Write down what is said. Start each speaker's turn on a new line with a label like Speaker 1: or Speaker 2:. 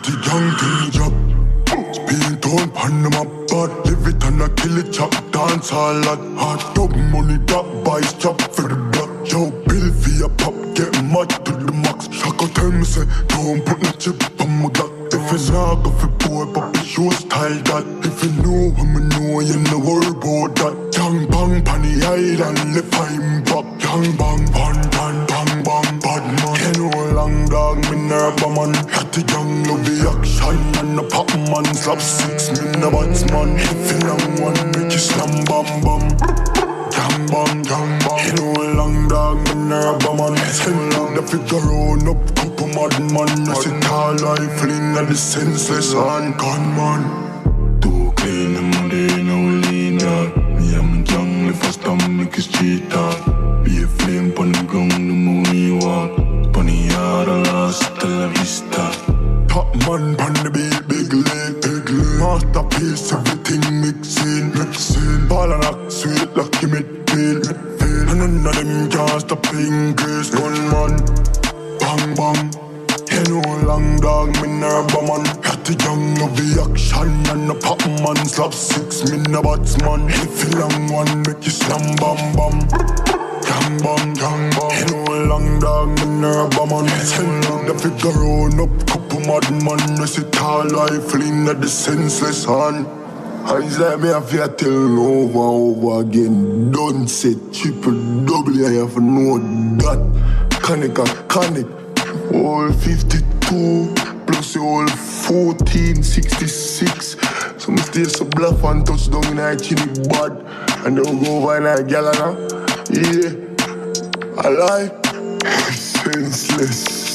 Speaker 1: the young thing job. Spin tone pan them up, but live it and I kill it, chop, dance a lot. Hard dog money, that buys chop for the block. Yo, bill for your pop, get mad to the max. Shaka tell me say, don't put no chip on my Glock. If it's not go for boy, but show style that. If you know what me know, you know worry about that. Young bang pan the island, left I'm back. Young bang pan pan bang bang bad man. You know long dog, me nerve man. Had the young love the action and the pop man. Slap 6, me no batsman. If you long one, make you slam bam bam. Gang bang, gang bang. You know long dog, me nerve man. Send long the figure on up, couple mad man. I sit tall rifle in the senseless hand, gunman.
Speaker 2: Too clean, the money no lean out. Me and my young, if I stomach make it street out. Be a flame pon the ground, the more you walk. Bunny yard, I lost till la vista.
Speaker 1: Top man pon the beat, big leg, big leg. Masterpiece, everything mixing, mixing. Ball and act, sweet, lucky midfield, midfield. And none of them can't stop playing grace, gunman. Bang bang. You know long dog, me nerve man. Got the young of the action and the pop man. Slap 6, me no batsman. If you long one, make you slam bam bam. Gang bang, gang bang. You know long dog, me nerve man. Send long the figure on up, couple mad man. I sit tall rifle in the senseless hand. Eyes like me have to tell over again. Don't say triple double, I have to know that. Conic. All 52 plus the whole 1466. Some stay so bluff and touch down in a chinny bad. And they'll go over in a gal. Yeah, I lie. Senseless.